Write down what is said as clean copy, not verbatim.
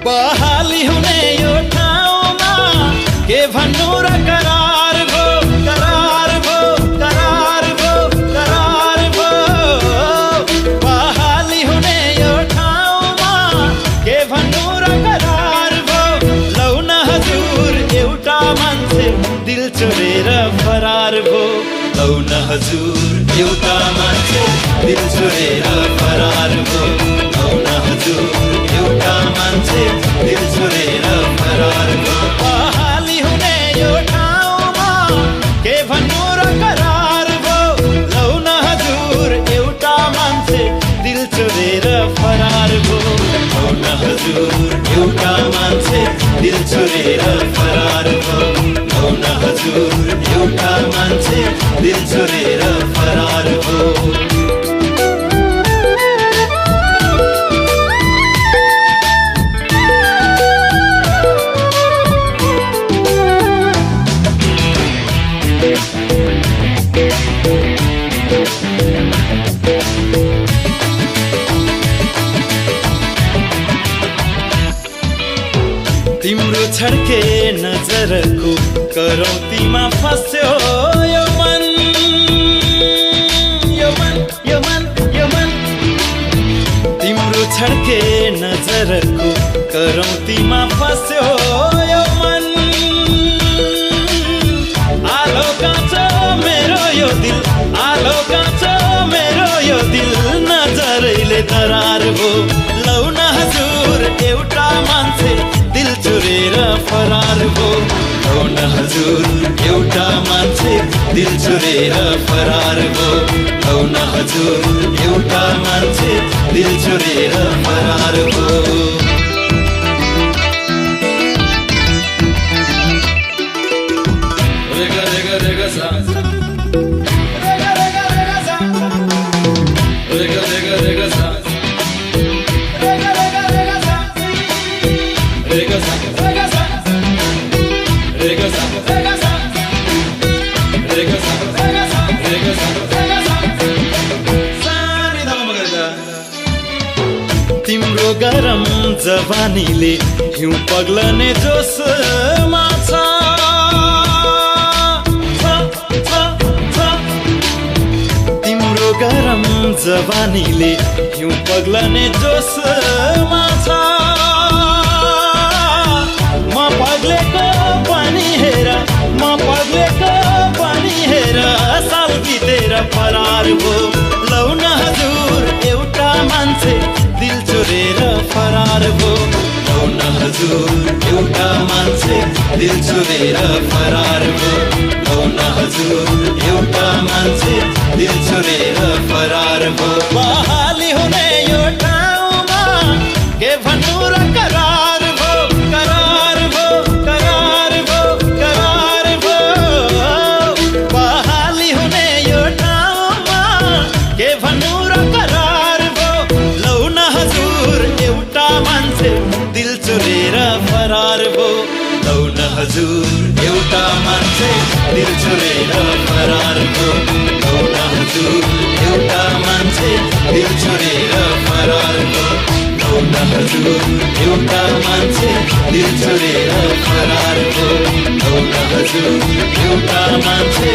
बहाली हुने यो ठाउँमा के भन्नु र करार भो करार भो करार भो करार भो। बहाली हुने यो ठाउँमा के भन्नु र करार भो। लौ न हजुर एउटा मान्छे दिल चोरेर फरार भो। लौ न हजुर एउटा मान्छे दिल चोरेर फरार भो। लौ न हजुर एउटा मान्छे दिल चोरेर फरार भो। बहाली हुने यो ठाउँमा के भन्नु र करार भो। लौ न हजुर एउटा मान्छे दिल चोरेर फरार भो। लौ न हजुर एउटा मान्छे दिल चोरेर फरार भो। लौ न हजुर एउटा मान्छे दिल चोरेर फरार भो। तिम्रो छड्के नजरको करौतीमा फस्यो यो मन यो मन यो मन यो मन। तिम्रो छड्के नजरको करौतीमा फस्यो यो मन। आलो काँचो मेरो यो दिल आलो काँचो मेरो यो दिल नजरैले दरार भो। लौ न हजुर एउटा मान्छे दिल चोरेर फरार भो। लौ न हजुर एउटा मान्छे दिल चोरेर फरार भो। लौ न हजुर एउटा मान्छे दिल चोरेर फरार भो। रेगा रेगा रेगा सा रेगा रेगा रेगा सा रेगा रेगा रेगा सा रेगा रेगा रेगा सा रेगा सा रेगा सा रेगा सा रेगा सा रेगा सा रेगा सा रेगा सा रेगा सा सानी धम गर्दा। तिम्रो गरम जवानीले हिउँ पग्लने जोसमा छ। गरम जवानीले हिउँ पग्लने जोसमा छ। म पग्लेको पानी हेर म पग्लेको पानी हेर साल बितेर फरार भो। लौ न हजुर एउटा मान्छे दिल चोरेर फरार भो। लौ न हजुर एउटा मान्छे दिल चोरेर फरार भो। लौ न हजुर एउटा मान्छे दिल चोरेर फरार भो। बहाली हुने यो ठाउँमा के भन्नु र करार भो करार भो करार भो करार भो। बहाली हुने यो ठाउँमा के भन्नु र करार भो। लौ न हजुर एउटा मान्छे दिल चोरेर फरार भो। लौ न हजुर एउटा मान्छे दिल चोरेर फरार भो। लौ न हजुर एउटा मान्छे दिल चोरेर फरार भो। लौ न हजुर एउटा मान्छे दिल चोरेर फरार भो। लौ न हजुर एउटा मान्छे